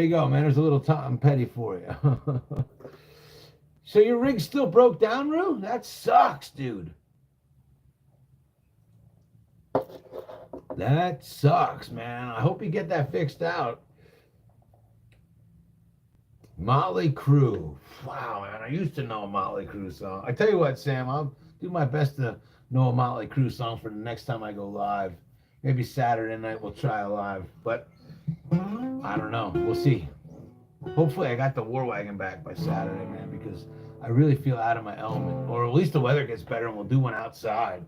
you go, man. There's a little Tom Petty for you. So your rig still broke down, Rue? That sucks, dude. That sucks, man. I hope you get that fixed out. Motley Crue. Wow, man. I used to know a Motley Crue song. I tell you what, Sam, I'll do my best to know a Motley Crue song for the next time I go live. Maybe Saturday night we'll try a live. But I don't know. We'll see. Hopefully I got the War Wagon back by Saturday, man, because I really feel out of my element. Or at least the weather gets better and we'll do one outside.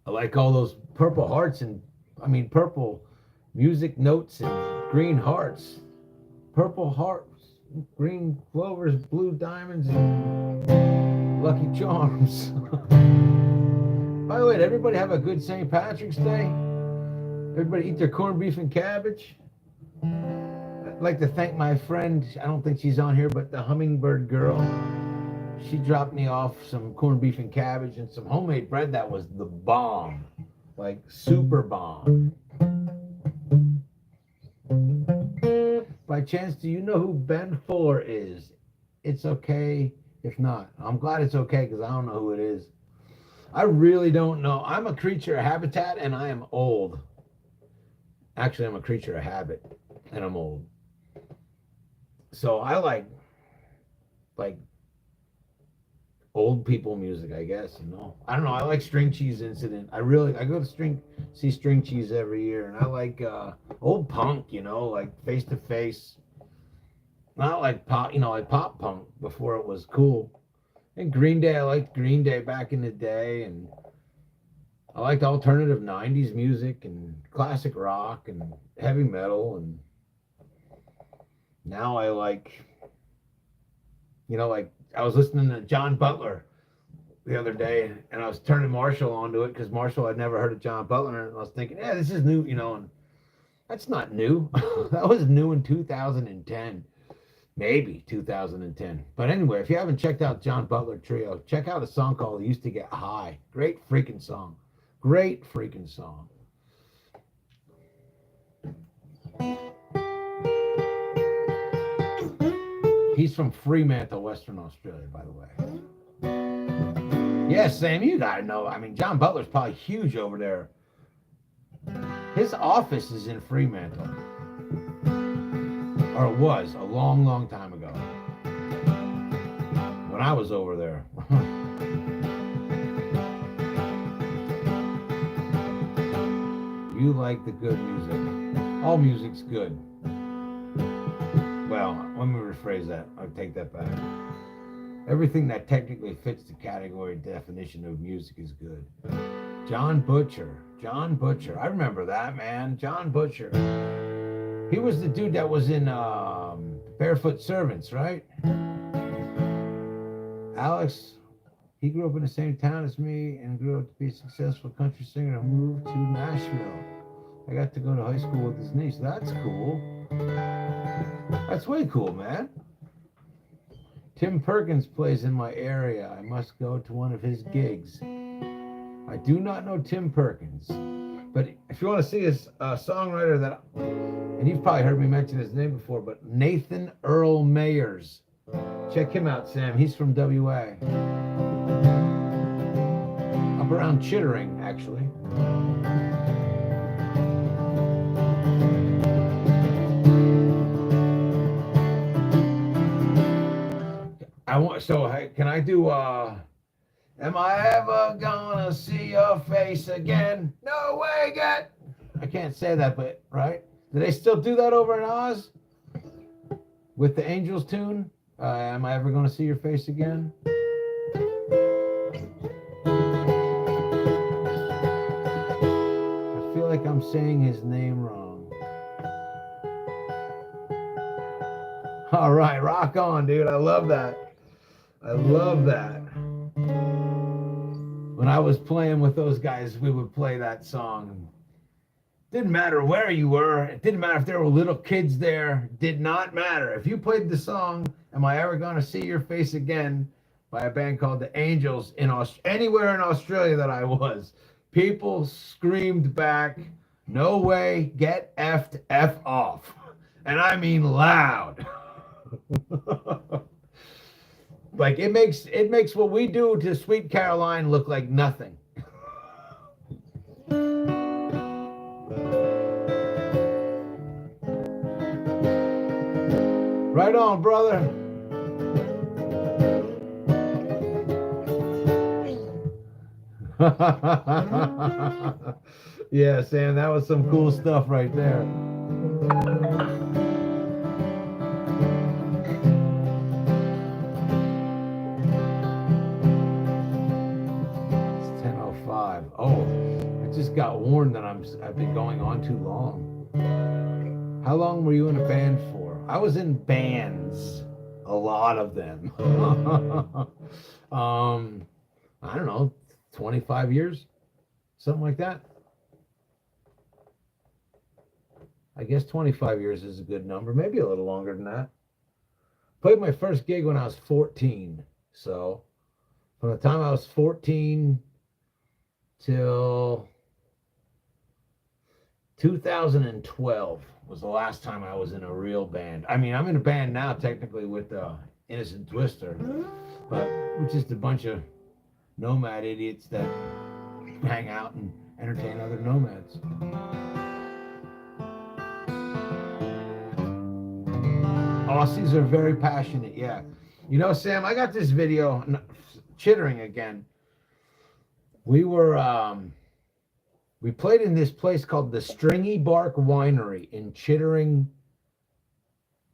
I like all those purple hearts and, purple music notes and green hearts. Purple hearts, green clovers, blue diamonds, and Lucky Charms. By the way, did everybody have a good St. Patrick's Day? Everybody eat their corned beef and cabbage? I'd like to thank my friend, I don't think she's on here, but the Hummingbird Girl. She dropped me off some corned beef and cabbage and some homemade bread that was the bomb. Like super bomb. By chance, do you know who Ben Fuller is? It's okay if not. I'm glad it's okay because I don't know who it is. I really don't know. I'm a creature of habitat and I am old. Actually, I'm a creature of habit and I'm old. So I like old people music, I guess, you know. I don't know. I like String Cheese Incident. I go to see String Cheese every year, and I like old punk, you know, like Face to Face. Not like pop, you know, like pop punk before it was cool. And Green Day, I liked Green Day back in the day, and I liked alternative 90s music and classic rock and heavy metal, and now I like, you know, like I was listening to John Butler the other day, and I was turning Marshall onto it because Marshall had never heard of John Butler, and I was thinking, yeah, this is new, you know, and that's not new. That was new in 2010, maybe 2010. But anyway, if you haven't checked out John Butler Trio, check out a song called "Used to Get High." Great freaking song. Great freaking song. He's from Fremantle, Western Australia, by the way. Yes, Sam, you gotta know. John Butler's probably huge over there. His office is in Fremantle. Or it was a long, long time ago. When I was over there. You like the good music. All music's good. Well, let me rephrase that. I'll take that back. Everything that technically fits the category definition of music is good. John Butcher. I remember that, man. John Butcher. He was the dude that was in Barefoot Servants, right? Alex, he grew up in the same town as me and grew up to be a successful country singer and moved to Nashville. I got to go to high school with his niece. That's cool. That's way cool, man. Tim Perkins plays in my area. I must go to one of his gigs. I do not know Tim Perkins. But if you want to see a songwriter that, and you've probably heard me mention his name before, but Nathan Earl Mayers. Check him out, Sam. He's from WA. Up around Chittering, actually. Can I do am I ever gonna see your face again? No way, get. I can't say that, but right? Do they still do that over in Oz? With the Angels tune? Am I ever gonna see your face again? I feel like I'm saying his name wrong. All right, rock on, dude. I love that. I love that. When I was playing with those guys, we would play that song. Didn't matter where you were. It didn't matter if there were little kids there. It did not matter. If you played the song, Am I Ever Gonna See Your Face Again, by a band called the Angels, anywhere in Australia that I was, people screamed back, No way, get effed F off. And I mean loud. Like it makes what we do to Sweet Caroline look like nothing. Right on, brother. Yeah, Sam, that was some cool stuff right there. It's 10:05. Oh, I just got warned that I've been going on too long. How long were you in a band for? I was in bands, a lot of them. I don't know, 25 years, something like that. I guess 25 years is a good number, maybe a little longer than that. Played my first gig when I was 14. So from the time I was 14 till 2012 was the last time I was in a real band. I mean, I'm in a band now, technically, with Innocent Twister, but we're just a bunch of nomad idiots that hang out and entertain other nomads. Aussies are very passionate, yeah. You know, Sam, I got this video, chittering again. We played in this place called the Stringy Bark Winery in Chittering,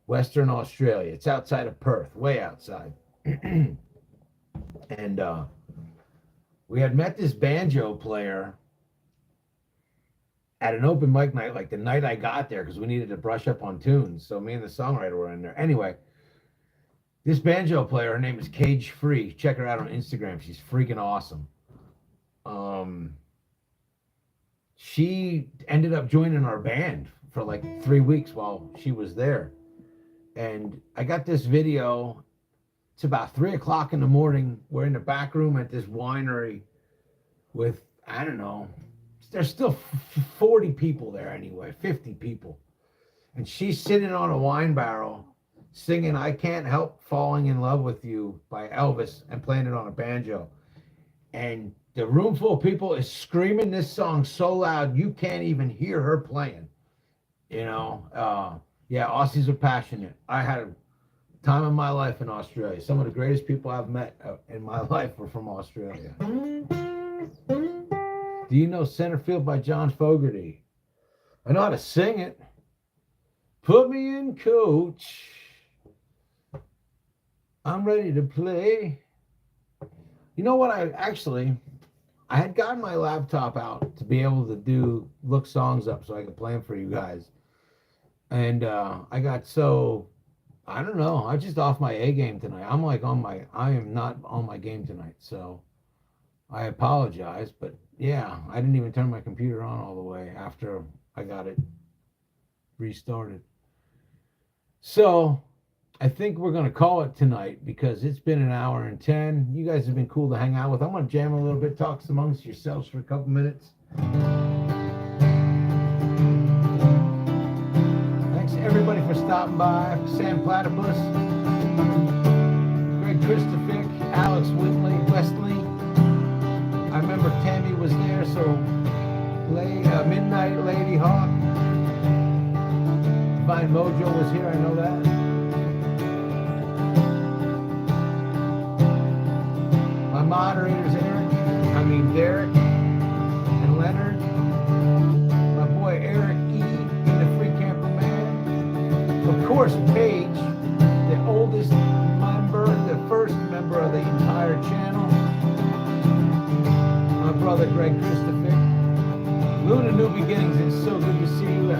Western Australia. It's outside of Perth, way outside. And we had met this banjo player at an open mic night, like the night I got there, because we needed to brush up on tunes. So me and the songwriter were in there. Anyway, this banjo player, her name is Cage Free. Check her out on Instagram. She's freaking awesome. She ended up joining our band for like 3 weeks while she was there. And I got this video. It's about 3 o'clock in the morning. We're in the back room at this winery with, I don't know, there's still 40 people there anyway, 50 people. And she's sitting on a wine barrel singing I Can't Help Falling in Love with You by Elvis and playing it on a banjo. And the room full of people is screaming this song so loud you can't even hear her playing. You know, yeah, Aussies are passionate. I had a time of my life in Australia. Some of the greatest people I've met in my life were from Australia. Do you know Centerfield by John Fogerty? I know how to sing it. Put me in, coach. I'm ready to play. You know what? I had gotten my laptop out to be able to look songs up so I could play them for you guys. And I got I don't know. I'm just off my A game tonight. I am not on my game tonight. So I apologize, but yeah, I didn't even turn my computer on all the way after I got it restarted. So I think we're going to call it tonight because it's been an hour and 10. You guys have been cool to hang out with. I'm going to jam a little bit, talk amongst yourselves for a couple minutes. Thanks everybody for stopping by. Sam Platypus, Greg Christophick, Alex Wesley. I remember Tammy was there, so Midnight Lady Hawk. Divine Mojo was here, I know that. My moderators, Derek and Leonard. My boy Eric E. and the Free Camper Man. Of course, Paige, the oldest member, the first member of the entire channel. My brother Greg Christopher. Luna New Beginnings, it's so good to see you.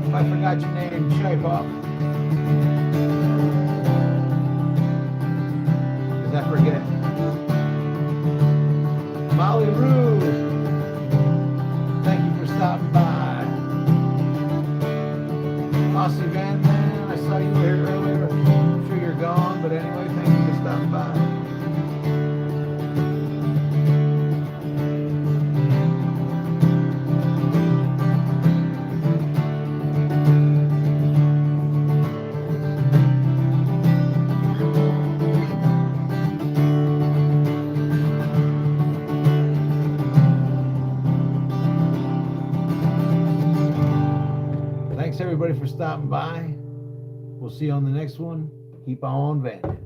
If I forgot your name, shape up. Because I forget. Molly Rue, thank you for stopping by. Aussie Van Man, I saw you were here earlier. I'm sure you're gone, but anyway, thank you for stopping by. stopping by. We'll see you on the next one. Keep on venting.